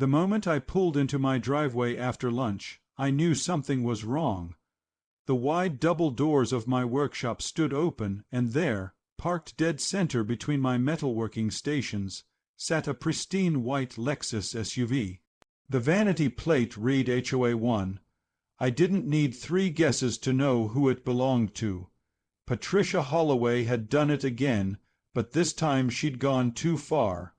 The moment I pulled into my driveway after lunch, I knew something was wrong. The wide double doors of my workshop stood open, and there, parked dead center between my metalworking stations, sat a pristine white Lexus SUV. The vanity plate read HOA 1. I didn't need 3 guesses to know who it belonged to. Patricia Holloway had done it again, but this time she'd gone too far.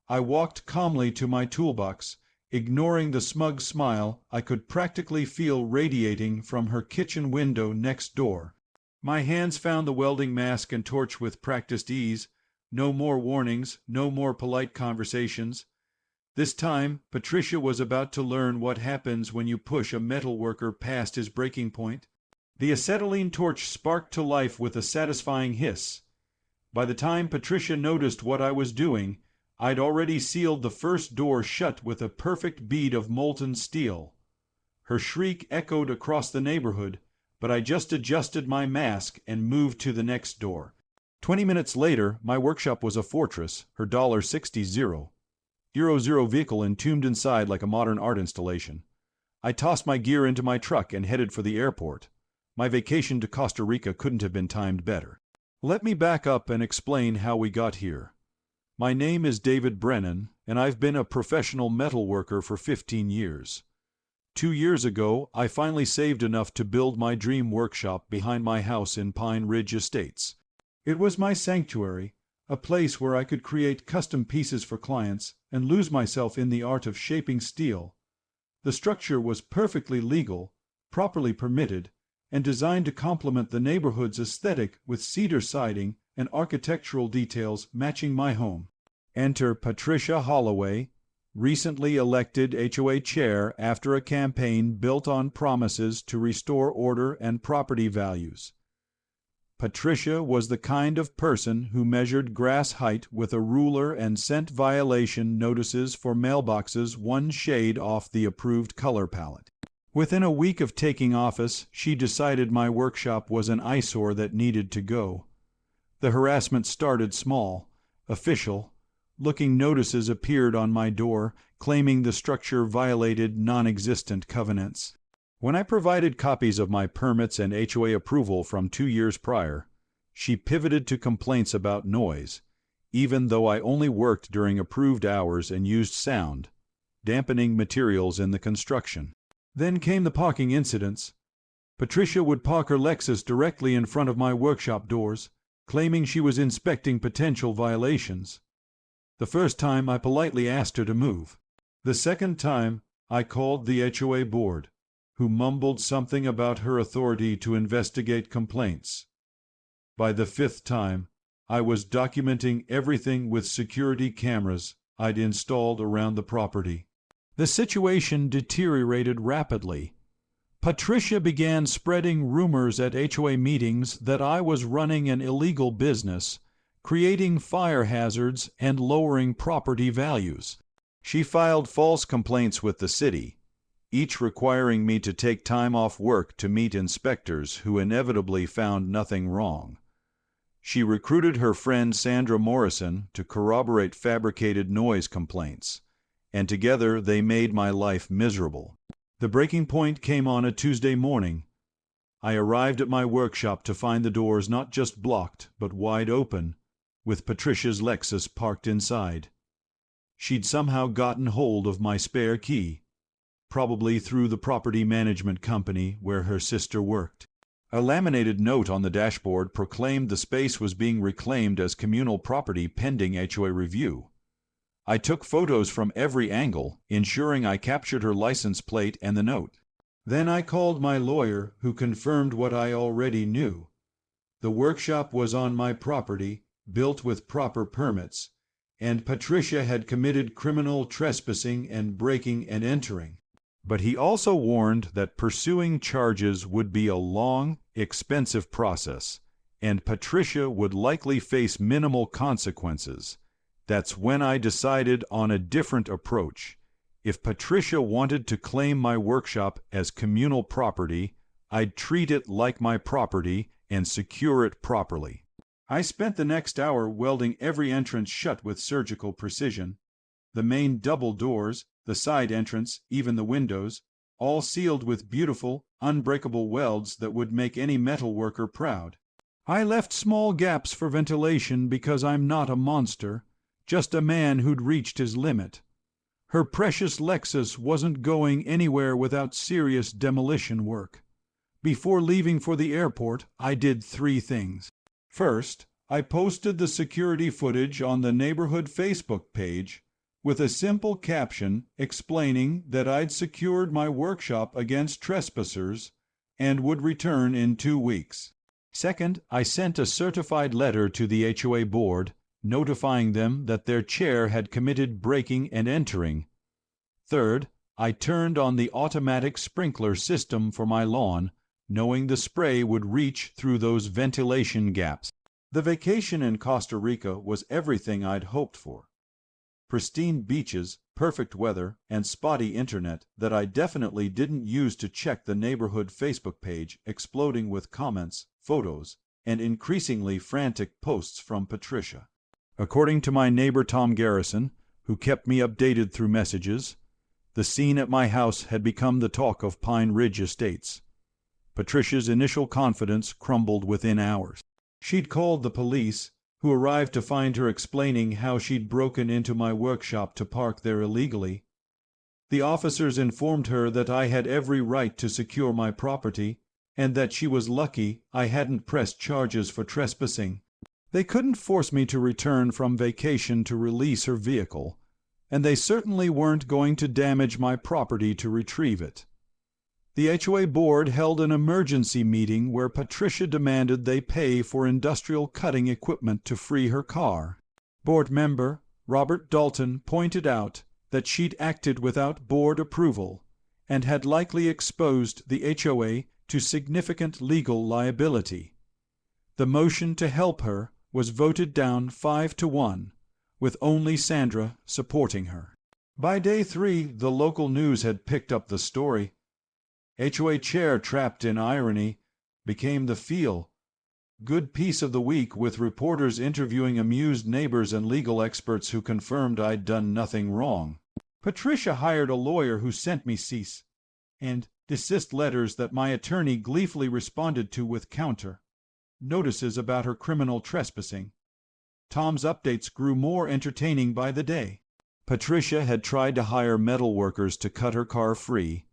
I walked calmly to my toolbox, ignoring the smug smile I could practically feel radiating from her kitchen window next door. My hands found the welding mask and torch with practiced ease. No more warnings, no more polite conversations. This time, Patricia was about to learn what happens when you push a metal worker past his breaking point. The acetylene torch sparked to life with a satisfying hiss. By the time Patricia noticed what I was doing, I'd already sealed the first door shut with a perfect bead of molten steel. Her shriek echoed across the neighborhood, but I just adjusted my mask and moved to the next door. 20 minutes later, my workshop was a fortress, her $60 Euro vehicle entombed inside like a modern art installation. I tossed my gear into my truck and headed for the airport. My vacation to Costa Rica couldn't have been timed better. Let me back up and explain how we got here. My name is David Brennan, and I've been a professional metal worker for 15 years. 2 years ago, I finally saved enough to build my dream workshop behind my house in Pine Ridge Estates. It was my sanctuary, a place where I could create custom pieces for clients and lose myself in the art of shaping steel. The structure was perfectly legal, properly permitted, and designed to complement the neighborhood's aesthetic with cedar siding and architectural details matching my home. Enter Patricia Holloway, recently elected HOA chair after a campaign built on promises to restore order and property values. Patricia was the kind of person who measured grass height with a ruler and sent violation notices for mailboxes 1 shade off the approved color palette. Within a week of taking office, she decided my workshop was an eyesore that needed to go. The harassment started small, official. Looking notices appeared on my door, claiming the structure violated non-existent covenants. When I provided copies of my permits and HOA approval from 2 years prior, she pivoted to complaints about noise, even though I only worked during approved hours and used sound, dampening materials in the construction. Then came the parking incidents. Patricia would park her Lexus directly in front of my workshop doors, claiming she was inspecting potential violations. The first time I politely asked her to move. The second time I called the HOA board, who mumbled something about her authority to investigate complaints. By the 5th time, I was documenting everything with security cameras I'd installed around the property. The situation deteriorated rapidly. Patricia began spreading rumors at HOA meetings that I was running an illegal business, creating fire hazards and lowering property values. She filed false complaints with the city, each requiring me to take time off work to meet inspectors who inevitably found nothing wrong. She recruited her friend Sandra Morrison to corroborate fabricated noise complaints, and together they made my life miserable. The breaking point came on a Tuesday morning. I arrived at my workshop to find the doors not just blocked, but wide open, with Patricia's Lexus parked inside. She'd somehow gotten hold of my spare key, probably through the property management company where her sister worked. A laminated note on the dashboard proclaimed the space was being reclaimed as communal property pending HOA review. I took photos from every angle, ensuring I captured her license plate and the note. Then I called my lawyer, who confirmed what I already knew. The workshop was on my property, built with proper permits, and Patricia had committed criminal trespassing and breaking and entering. But he also warned that pursuing charges would be a long, expensive process, and Patricia would likely face minimal consequences. That's when I decided on a different approach. If Patricia wanted to claim my workshop as communal property, I'd treat it like my property and secure it properly. I spent the next hour welding every entrance shut with surgical precision. The main double doors, the side entrance, even the windows, all sealed with beautiful, unbreakable welds that would make any metal worker proud. I left small gaps for ventilation because I'm not a monster, just a man who'd reached his limit. Her precious Lexus wasn't going anywhere without serious demolition work. Before leaving for the airport, I did 3 things. First, I posted the security footage on the neighborhood Facebook page with a simple caption explaining that I'd secured my workshop against trespassers and would return in 2 weeks. Second, I sent a certified letter to the HOA board notifying them that their chair had committed breaking and entering. Third, I turned on the automatic sprinkler system for my lawn, knowing the spray would reach through those ventilation gaps. The vacation in Costa Rica was everything I'd hoped for. Pristine beaches, perfect weather, and spotty internet that I definitely didn't use to check the neighborhood Facebook page exploding with comments, photos, and increasingly frantic posts from Patricia. According to my neighbor Tom Garrison, who kept me updated through messages, the scene at my house had become the talk of Pine Ridge Estates. Patricia's initial confidence crumbled within hours. She'd called the police, who arrived to find her explaining how she'd broken into my workshop to park there illegally. The officers informed her that I had every right to secure my property, and that she was lucky I hadn't pressed charges for trespassing. They couldn't force me to return from vacation to release her vehicle, and they certainly weren't going to damage my property to retrieve it. The HOA board held an emergency meeting where Patricia demanded they pay for industrial cutting equipment to free her car. Board member Robert Dalton pointed out that she'd acted without board approval and had likely exposed the HOA to significant legal liability. The motion to help her was voted down 5-1, with only Sandra supporting her. By day 3, the local news had picked up the story. HOA chair trapped in irony became the feel-good piece of the week, with reporters interviewing amused neighbors and legal experts who confirmed I'd done nothing wrong. Patricia hired a lawyer who sent me cease and desist letters that my attorney gleefully responded to with counter notices about her criminal trespassing. Tom's updates grew more entertaining by the day. Patricia had tried to hire metal workers to cut her car free,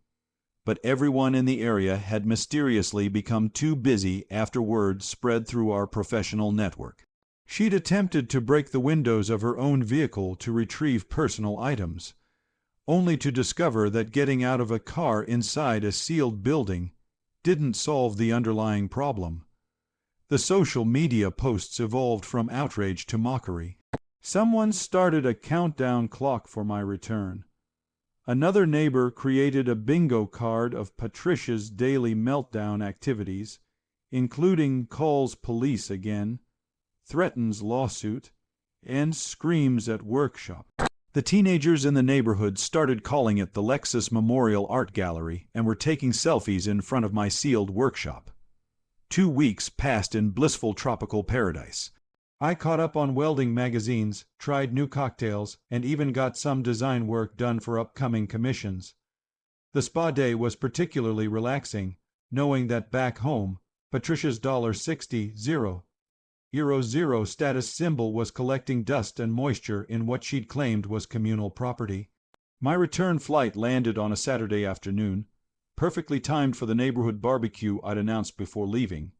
but everyone in the area had mysteriously become too busy after word spread through our professional network. She'd attempted to break the windows of her own vehicle to retrieve personal items, only to discover that getting out of a car inside a sealed building didn't solve the underlying problem. The social media posts evolved from outrage to mockery. Someone started a countdown clock for my return. Another neighbor created a bingo card of Patricia's daily meltdown activities, including calls police again, threatens lawsuit, and screams at workshop. The teenagers in the neighborhood started calling it the Lexus Memorial Art Gallery and were taking selfies in front of my sealed workshop. 2 weeks passed in blissful tropical paradise. I caught up on welding magazines, tried new cocktails, and even got some design work done for upcoming commissions. The spa day was particularly relaxing, knowing that back home, Patricia's $60,000 status symbol was collecting dust and moisture in what she'd claimed was communal property. My return flight landed on a Saturday afternoon, perfectly timed for the neighborhood barbecue I'd announced before leaving.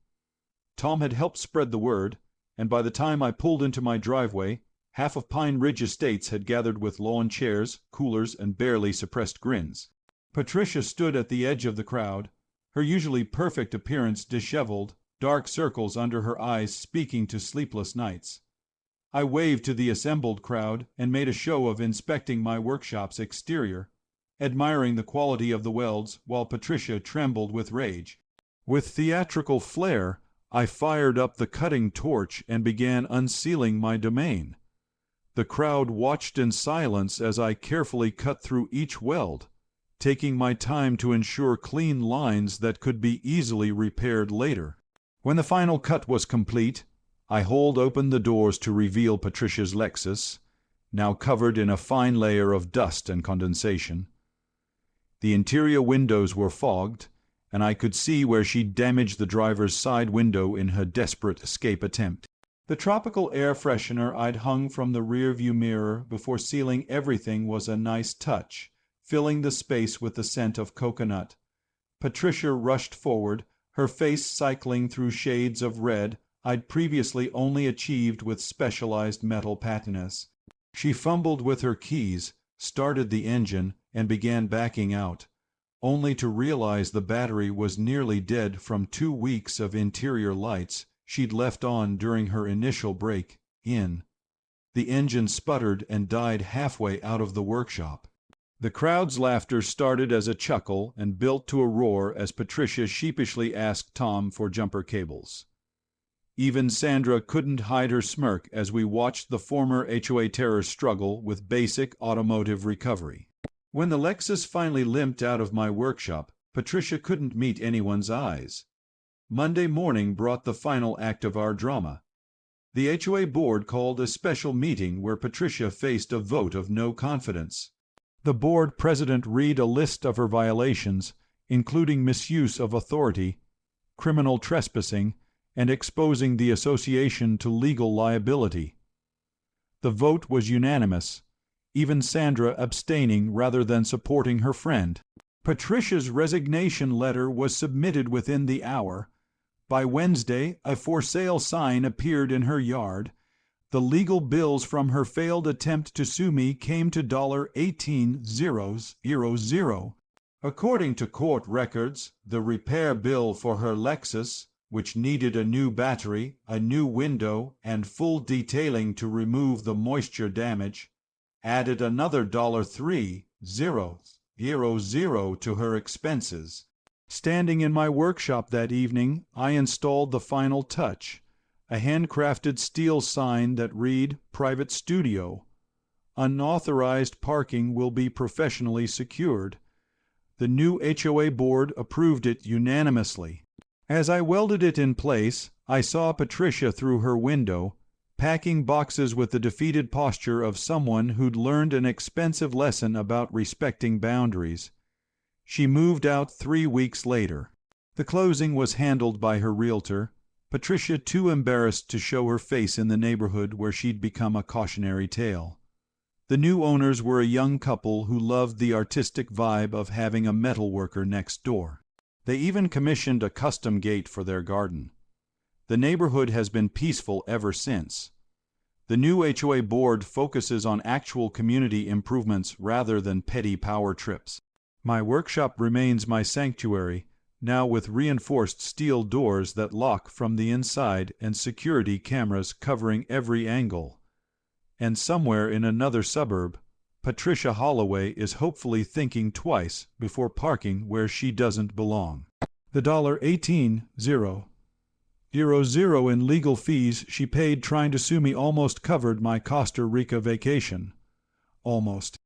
Tom had helped spread the word, and by the time I pulled into my driveway, half of Pine Ridge Estates had gathered with lawn chairs, coolers, and barely suppressed grins. Patricia stood at the edge of the crowd, her usually perfect appearance disheveled, dark circles under her eyes speaking to sleepless nights. I waved to the assembled crowd and made a show of inspecting my workshop's exterior, admiring the quality of the welds while Patricia trembled with rage. With theatrical flair, I fired up the cutting torch and began unsealing my domain. The crowd watched in silence as I carefully cut through each weld, taking my time to ensure clean lines that could be easily repaired later. When the final cut was complete, I hauled open the doors to reveal Patricia's Lexus, now covered in a fine layer of dust and condensation. The interior windows were fogged, and I could see where she'd damaged the driver's side window in her desperate escape attempt. The tropical air freshener I'd hung from the rearview mirror before sealing everything was a nice touch, filling the space with the scent of coconut. Patricia rushed forward, her face cycling through shades of red I'd previously only achieved with specialized metal patiness. She fumbled with her keys, started the engine, and began backing out, only to realize the battery was nearly dead from 2 weeks of interior lights she'd left on during her initial break-in. The engine sputtered and died halfway out of the workshop. The crowd's laughter started as a chuckle and built to a roar as Patricia sheepishly asked Tom for jumper cables. Even Sandra couldn't hide her smirk as we watched the former HOA terror struggle with basic automotive recovery. When the Lexus finally limped out of my workshop, Patricia couldn't meet anyone's eyes. Monday morning brought the final act of our drama. The HOA board called a special meeting where Patricia faced a vote of no confidence. The board president read a list of her violations, including misuse of authority, criminal trespassing, and exposing the association to legal liability. The vote was unanimous, even Sandra abstaining rather than supporting her friend. Patricia's resignation letter was submitted within the hour. By Wednesday, a for sale sign appeared in her yard. The legal bills from her failed attempt to sue me came to $18,000. According to court records, the repair bill for her Lexus, which needed a new battery, a new window, and full detailing to remove the moisture damage, added another $3,000 to her expenses. Standing in my workshop that evening, I installed the final touch, a handcrafted steel sign that read "Private Studio." Unauthorized parking will be professionally secured. The new HOA board approved it unanimously. As I welded it in place, I saw Patricia through her window, packing boxes with the defeated posture of someone who'd learned an expensive lesson about respecting boundaries. She moved out 3 weeks later. The closing was handled by her realtor, Patricia too embarrassed to show her face in the neighborhood where she'd become a cautionary tale. The new owners were a young couple who loved the artistic vibe of having a metal worker next door. They even commissioned a custom gate for their garden. The neighborhood has been peaceful ever since. The new HOA board focuses on actual community improvements rather than petty power trips. My workshop remains my sanctuary, now with reinforced steel doors that lock from the inside and security cameras covering every angle. And somewhere in another suburb, Patricia Holloway is hopefully thinking twice before parking where she doesn't belong. The $18,000 in legal fees she paid trying to sue me almost covered my Costa Rica vacation. Almost.